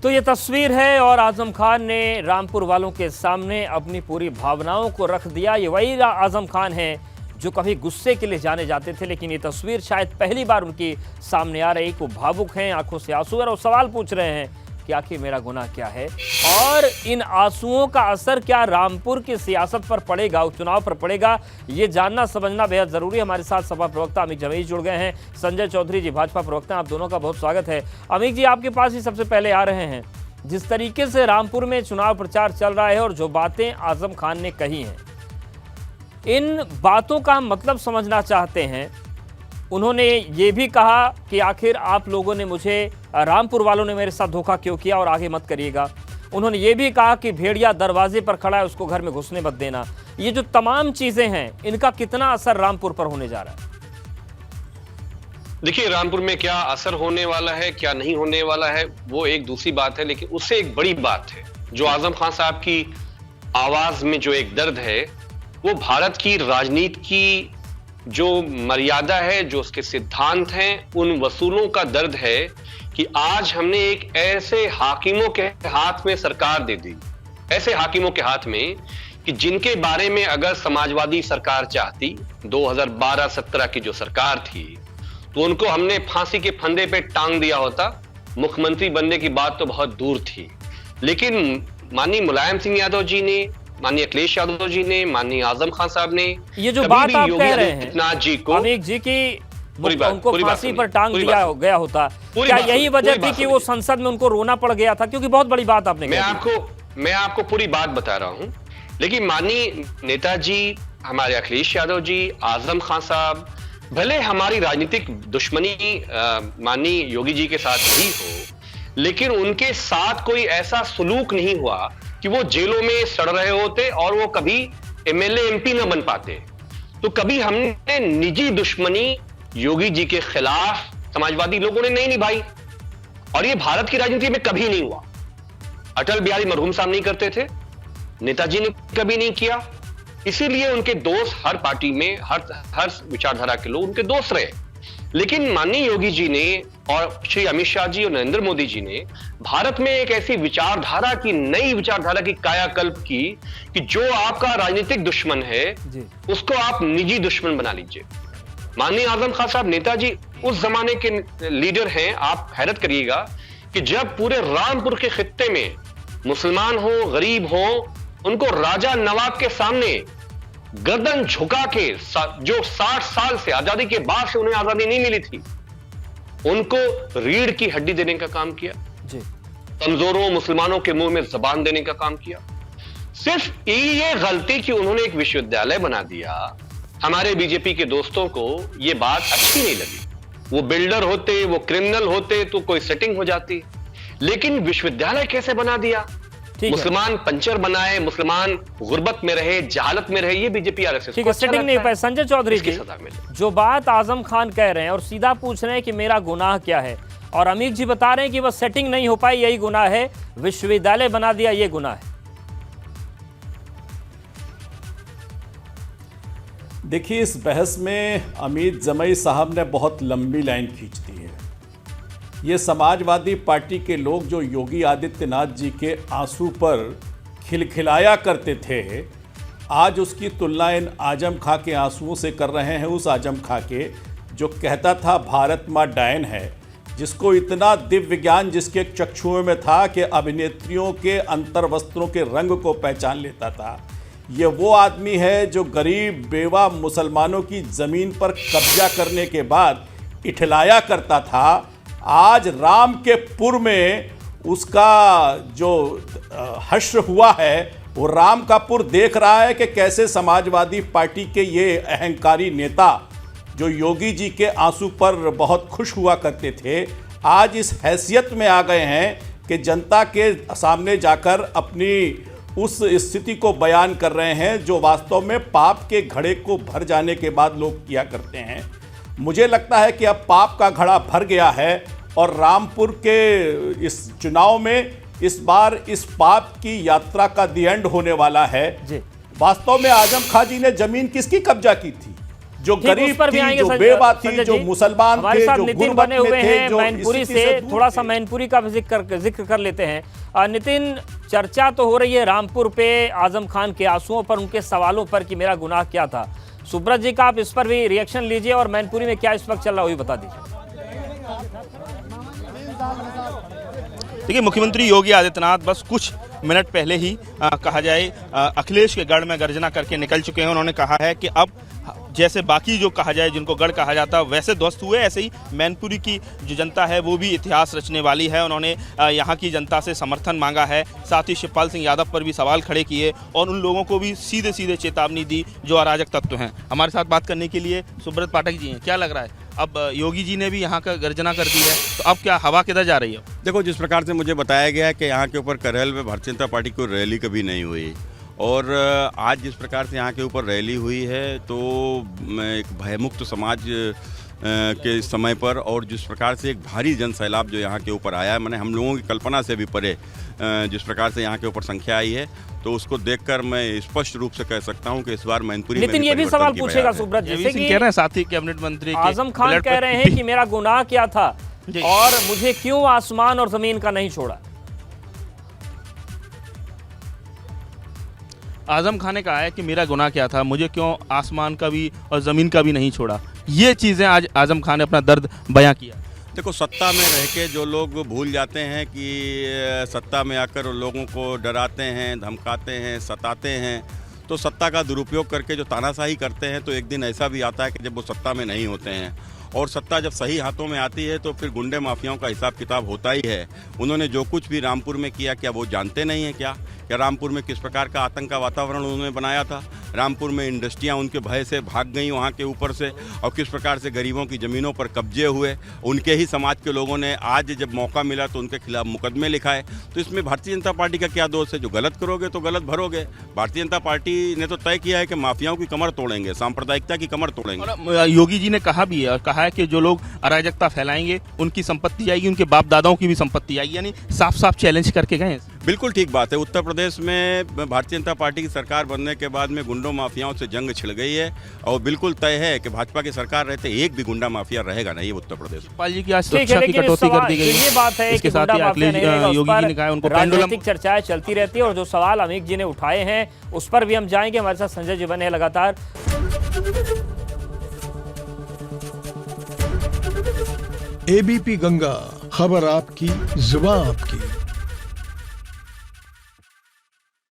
तो ये तस्वीर है और आजम खान ने रामपुर वालों के सामने अपनी पूरी भावनाओं को रख दिया। ये वही आजम खान है जो कभी गुस्से के लिए जाने जाते थे, लेकिन ये तस्वीर शायद पहली बार उनकी सामने आ रही। को भावुक हैं, आंखों से आंसू है और सवाल पूछ रहे हैं कि आखिर मेरा गुनाह क्या है और इन आंसुओं का असर क्या रामपुर की सियासत पर पड़ेगा, उपचुनाव पर पड़ेगा, ये जानना समझना बेहद जरूरी है। हमारे साथ सपा प्रवक्ता अमित जमई जुड़ गए हैं, संजय चौधरी जी भाजपा प्रवक्ता, आप दोनों का बहुत स्वागत है। अमित जी, आपके पास ही सबसे पहले आ रहे हैं, जिस तरीके से रामपुर में चुनाव प्रचार चल रहा है और जो बातें आजम खान ने कही हैं, इन बातों का मतलब समझना चाहते हैं। उन्होंने ये भी कहा कि आखिर आप लोगों ने मुझे, रामपुर वालों ने मेरे साथ धोखा क्यों किया और आगे मत करिएगा। उन्होंने ये भी कहा कि भेड़िया दरवाजे पर खड़ा है, उसको घर में घुसने मत देना। ये जो तमाम चीजें हैं, इनका कितना असर रामपुर पर होने जा रहा है? देखिए, रामपुर में क्या असर होने वाला है, क्या नहीं होने वाला है, वो एक दूसरी बात है, लेकिन उससे एक बड़ी बात है जो आजम खान साहब की आवाज में जो एक दर्द है, वो भारत की राजनीति की जो मर्यादा है, जो उसके सिद्धांत हैं, उन वसूलों का दर्द है कि आज हमने एक ऐसे हाकिमों के हाथ में सरकार दे दी, ऐसे हाकिमों के हाथ में कि जिनके बारे में अगर समाजवादी सरकार चाहती, 2012-17 की जो सरकार थी, तो उनको हमने फांसी के फंदे पे टांग दिया होता, मुख्यमंत्री बनने की बात तो बहुत दूर थी। लेकिन माननीय मुलायम सिंह यादव जी ने, माननीय अखिलेश यादव जी ने, माननीय आजम खान साहब ने, ये जो बात आप कह रहे हैं जी को, अमित जी की उनको फांसी पर टांग दिया गया होता, क्या यही वजह थी कि वो संसद में उनको रोना पड़ गया था? क्योंकि बहुत बड़ी बात आपने मैं आपको पूरी बात बता रहा हूं। लेकिन माननीय नेताजी, हमारे अखिलेश यादव जी, आजम खान साहब, भले हमारी राजनीतिक दुश्मनी माननीय योगी जी के साथ ही हो, लेकिन उनके साथ कोई ऐसा सलूक नहीं हुआ कि वो जेलों में सड़ रहे होते और वो कभी एमएलए एमपी न बन पाते। तो कभी हमने निजी दुश्मनी योगी जी के खिलाफ समाजवादी लोगों ने नहीं निभाई, और ये भारत की राजनीति में कभी नहीं हुआ। अटल बिहारी मरहूम साहब नहीं करते थे, नेताजी ने कभी नहीं किया, इसीलिए उनके दोस्त हर पार्टी में, हर विचारधारा के लोग उनके दोस्त रहे। लेकिन माननीय योगी जी ने और श्री अमित शाह जी और नरेंद्र मोदी जी ने भारत में एक ऐसी विचारधारा की, नई विचारधारा की कायाकल्प की कि जो आपका राजनीतिक दुश्मन है उसको आप निजी दुश्मन बना लीजिए। माननीय आजम खान साहब, नेताजी उस जमाने के लीडर हैं। आप हैरत करिएगा कि जब पूरे रामपुर के खित्ते में मुसलमान हो, गरीब हो, उनको राजा नवाब के सामने गर्दन झुका के, जो 60 साल से आजादी के बाद से उन्हें आजादी नहीं मिली थी, उनको रीढ़ की हड्डी देने का काम किया जी। कमजोरों मुसलमानों के मुंह में जबान देने का काम किया। सिर्फ ये गलती कि उन्होंने एक विश्वविद्यालय बना दिया, हमारे बीजेपी के दोस्तों को ये बात अच्छी नहीं लगी। वो बिल्डर होते, वो क्रिमिनल होते तो कोई सेटिंग हो जाती, लेकिन विश्वविद्यालय कैसे बना दिया, मुसलमान पंचर बनाए, मुसलमान गुर्बत में रहे, जहालत में रहे, ये बीजेपी आरएसएस को अच्छा सेटिंग नहीं पाए। संजय चौधरी जी, जो बात आजम खान कह रहे हैं और सीधा पूछ रहे हैं कि मेरा गुनाह क्या है, और अमित जी बता रहे हैं कि बस सेटिंग नहीं हो पाई, यही गुनाह है, विश्वविद्यालय बना दिया, ये गुनाह है। देखिए, इस बहस में अमित जमई साहब ने बहुत लंबी लाइन खींच दी है। ये समाजवादी पार्टी के लोग जो योगी आदित्यनाथ जी के आंसू पर खिलखिलाया करते थे, आज उसकी तुलना इन आजम खां के आंसुओं से कर रहे हैं। उस आजम खां के जो कहता था भारत माँ डायन है, जिसको इतना दिव्य ज्ञान जिसके चक्षुओं में था कि अभिनेत्रियों के अंतर वस्त्रों के रंग को पहचान लेता था। ये वो आदमी है जो गरीब बेवा मुसलमानों की ज़मीन पर कब्जा करने के बाद इठलाया करता था। आज राम के पुर में उसका जो हश्र हुआ है, वो राम का पुर देख रहा है कि कैसे समाजवादी पार्टी के ये अहंकारी नेता जो योगी जी के आंसू पर बहुत खुश हुआ करते थे, आज इस हैसियत में आ गए हैं कि जनता के सामने जाकर अपनी उस स्थिति को बयान कर रहे हैं जो वास्तव में पाप के घड़े को भर जाने के बाद लोग किया करते हैं। मुझे लगता है कि अब पाप का घड़ा भर गया है और रामपुर के इस चुनाव में इस बार इस पाप की यात्रा का दी एंड होने वाला है। वास्तव में आजम खां जी ने जमीन किसकी कब्जा की थी? जो ठीक, गरीब उस पर भी थी, आएंगे जो संजय- बेवा थी, संजय जो जी। मुसलमान हमारे थे, साथ जो नितिन गुर्बत बने में हुए थे, हैं जो मैनपुरी स्थिति से, दूर थोड़ा थे। सा मैनपुरी का भी जिक्र कर लेते हैं। नितिन, चर्चा तो हो रही है रामपुर पे आजम खान के आंसुओं पर, उनके सवालों पर कि मेरा गुनाह क्या था। सुब्रत जी का आप इस पर भी रिएक्शन लीजिए, और मैनपुरी में क्या इस वक्त चल रहा है वो भी बता दीजिए। देखिए, मुख्यमंत्री योगी आदित्यनाथ बस कुछ मिनट पहले ही कहा जाए अखिलेश के गढ़ में गर्जना करके निकल चुके हैं। उन्होंने कहा है कि अब जैसे बाकी जो कहा जाए जिनको गढ़ कहा जाता है वैसे ध्वस्त हुए, ऐसे ही मैनपुरी की जो जनता है वो भी इतिहास रचने वाली है। उन्होंने यहाँ की जनता से समर्थन मांगा है, साथ ही शिवपाल सिंह यादव पर भी सवाल खड़े किए और उन लोगों को भी सीधे सीधे चेतावनी दी जो अराजक तत्व हैं। हमारे साथ बात करने के लिए सुब्रत पाठक जी हैं। क्या लग रहा है, अब योगी जी ने भी यहाँ का गर्जना कर दी है, तो अब क्या हवा किधर जा रही है? देखो, जिस प्रकार से मुझे बताया गया है कि यहाँ के ऊपर करहल में भारतीय जनता पार्टी की रैली कभी नहीं हुई, और आज जिस प्रकार से यहाँ के ऊपर रैली हुई है तो एक भयमुक्त समाज के समय पर, और जिस प्रकार से एक भारी जन सैलाब जो यहाँ के ऊपर आया है, मैंने हम लोगों की कल्पना से भी परे जिस प्रकार से यहाँ के ऊपर संख्या आई है, तो उसको देखकर मैं स्पष्ट रूप से कह सकता हूँ कि इस बार मैनपुरी में नितिन ये भी सवाल पूछेगा सुब्रत, जैसे कि कह रहे हैं साथी कैबिनेट मंत्री आजम खान कह रहे हैं कि मेरा गुनाह क्या था और मुझे क्यों आसमान और जमीन का नहीं छोड़ा। आजम खान ने कहा है कि मेरा गुनाह क्या था, मुझे क्यों आसमान का भी और ज़मीन का भी नहीं छोड़ा। ये चीज़ें आज आजम खान ने अपना दर्द बयां किया। देखो, सत्ता में रह के जो लोग भूल जाते हैं कि सत्ता में आकर लोगों को डराते हैं, धमकाते हैं, सताते हैं, तो सत्ता का दुरुपयोग करके जो तानाशाही करते हैं, तो एक दिन ऐसा भी आता है कि जब वो सत्ता में नहीं होते हैं और सत्ता जब सही हाथों में आती है तो फिर गुंडे माफियाओं का हिसाब किताब होता ही है। उन्होंने जो कुछ भी रामपुर में किया, क्या वो जानते नहीं हैं क्या रामपुर में किस प्रकार का आतंक का वातावरण उन्होंने बनाया था? रामपुर में इंडस्ट्रियां उनके भय से भाग गई वहां के ऊपर से, और किस प्रकार से गरीबों की ज़मीनों पर कब्जे हुए। उनके ही समाज के लोगों ने आज जब मौका मिला तो उनके खिलाफ मुकदमे लिखाए। तो इसमें भारतीय जनता पार्टी का क्या दोष है? जो गलत करोगे तो गलत भरोगे। भारतीय जनता पार्टी ने तो तय किया है कि माफियाओं की कमर तोड़ेंगे, सांप्रदायिकता की कमर तोड़ेंगे। और योगी जी ने कहा भी है, और कहा है कि जो लोग अराजकता फैलाएंगे उनकी संपत्ति आएगी, उनके बाप दादाओं की भी संपत्ति आएगी, यानी साफ साफ चैलेंज करके गए। बिल्कुल ठीक बात है। उत्तर प्रदेश में भारतीय जनता पार्टी की सरकार बनने के बाद में गुंडों माफियाओं से जंग छिड़ गई है, और बिल्कुल तय है कि भाजपा की सरकार रहते एक भी गुंडा माफिया रहेगा नहीं उत्तर प्रदेश। पाल जी की आज सुरक्षा की कटौती कर दी गई है। ये बात है इसके कि साथ ही गुंडा माफिया नहीं रहेगा, उस योगी जी ने कहा पर उनको राजनीतिक चर्चाएं चलती रहती है, और जो सवाल अमित जी ने उठाए हैं उस पर भी हम जाएंगे। हमारे साथ संजय जी बने हैं लगातार। एबीपी गंगा, खबर आपकी, जुबान आपकी।